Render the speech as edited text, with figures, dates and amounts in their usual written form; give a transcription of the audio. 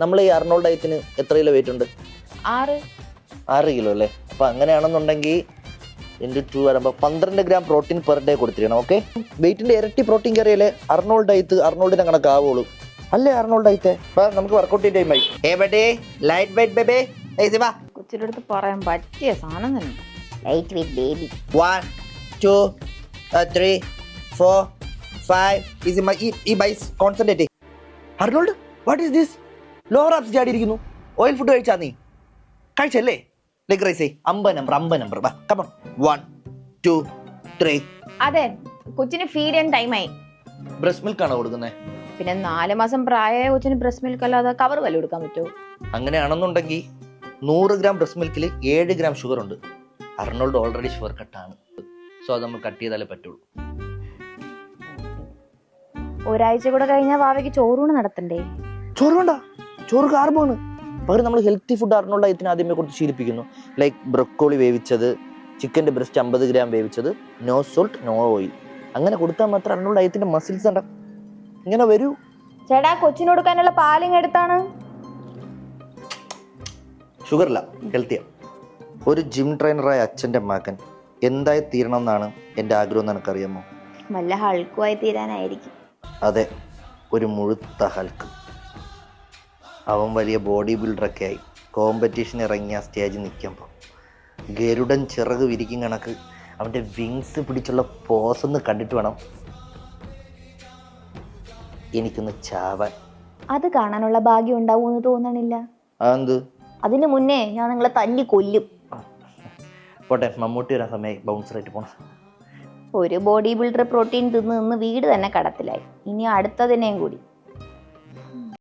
നമ്മൾ ഈ അർണോൾഡ് ഡയറ്റിന് എത്ര കിലോ വെയിറ്റ് ഉണ്ട്? 6 കിലോ അല്ലേ? അപ്പം അങ്ങനെയാണെന്നുണ്ടെങ്കിൽ ഇൻറ്റു 2 വരുമ്പോൾ 12 ഗ്രാം പ്രോട്ടീൻ പെർ ഡേ കൊടുത്തിരിക്കണം. ഓക്കെ, വെയിറ്റിൻ്റെ ഇരട്ടി പ്രോട്ടീൻ കയറിയാലേ അർണോൾഡ് ഡയറ്റ് അർണോൾഡിനെ കണക്കാവുള്ളൂ. അല്ലേ അർണോൾഡ് ഡയറ്റ്? അപ്പം നമുക്ക് വർക്കൗട്ട് ചെയ്ത് ടൈമായി. Light weight baby. കൊച്ചിൻ്റെ അടുത്ത് പറയാൻ പറ്റിയ സാധനം തന്നെ. Light weight baby. 1 2 3 4 5 ഈസി. ഈ ബൈസ് concentrate. Arnold, what is this? Lower abs ചാടിയിരിക്കുന്നു. ഓയിൽ ഫുഡ് കഴിച്ചാ? നീ കഴിച്ചല്ലേ? Leg raise 50 number. കമോൺ. 1 2 3. അതെ, കൊച്ചിന് ഫീഡ് ചെയ്യാൻ ടൈമായി. ബ്രസ്റ്റ് മിൽക്ക് ആണോ കൊടുക്കുന്നത്? പിന്നെ 4 മാസം പ്രായമായ കൊച്ചിന് ബ്രസ്റ്റ് മിൽക്ക് അല്ലാതെ കവർ വല്ല കൊടുക്കാൻ പറ്റുമോ? അങ്ങനെയാണെന്നുണ്ടെങ്കിൽ 100 ഗ്രാം ബ്രസ്റ്റ് മിൽക്കിൽ 7 ഗ്രാം ഷുഗർ ഉണ്ട്. അർണോൾഡ് ഓൾറെഡി ഷുഗർ കട്ടാണ്. സോ അത് നമ്മൾ കട്ട് ചെയ്താലേ പറ്റുള്ളൂ. ഒരാഴ്ച കൂടെ കഴിഞ്ഞാൽ വാവയ്ക്ക് ചോറൂണ് നടത്തണ്ടേ? ചോറ് വേണ്ട, ചോറ് കാർബാണ്. പകരം നമ്മൾ ഹെൽത്തി ഫുഡ് അർണോൾഡ് ഡയറ്റിന് ആദ്യമേ കൊടുത്ത് ശീലിപ്പിക്കുന്നു. ലൈക്ക് ബ്രൊക്കോളി വേവിച്ചത്, ചിക്കൻ്റെ ബ്രസ്റ്റ് 50 ഗ്രാം വേവിച്ചത്, നോ സോൾട്ട് നോ ഓയിൽ. അങ്ങനെ കൊടുത്താൽ മാത്രം അർണോൾഡ് ഡയറ്റിൻ്റെ മസിൽസ് ഉണ്ട് ഇങ്ങനെ വരൂ. ചേട്ടാ, കൊച്ചിന് കൊടുക്കാനുള്ള പാലിങ് എടുത്താണ്. ഷുഗറില്ല, ഹെൽത്തിയാ. ഒരു ജിം ട്രെയിനറായ അച്ഛൻ്റെ മകൻ എന്തായി തീരണം എന്നാണ് എൻ്റെ ആഗ്രഹം എന്ന് എനിക്കറിയാമോ? വല്ല ഹൾക്കുമായി തീരാനായിരിക്കും. അതെ, ഒരു മുഴുത്ത ഹൾക്ക്. അവൻ വലിയ ബോഡി ബിൽഡറൊക്കെ ആയി കോമ്പറ്റീഷൻ ഇറങ്ങിയ സ്റ്റേജിൽ നിൽക്കുമ്പോൾ ഗരുഡൻ ചിറക് വിരിക്കും കണക്ക് അവൻ്റെ വിങ്സ് പിടിച്ചുള്ള പോസൊന്ന് കണ്ടിട്ട് വേണം എനിക്കൊന്ന് ചാവാൻ. അത് കാണാനുള്ള ഭാഗ്യം ഉണ്ടാവുമെന്ന് തോന്നണില്ല. അതെന്ത്? അതിന് മുന്നേ ഞാൻ നിങ്ങളെ തല്ലി കൊല്ലും. പോട്ടെ, മമ്മൂട്ടി വരാൻ സമയമായി. ബൗൺസറായിട്ട് പോണം. ഒരു ബോഡി ബിൽഡർ പ്രോട്ടീൻ തിന്ന് വീട് തന്നെ കടത്തിലായി. ഇനി അടുത്തതിനെയും കൂടി.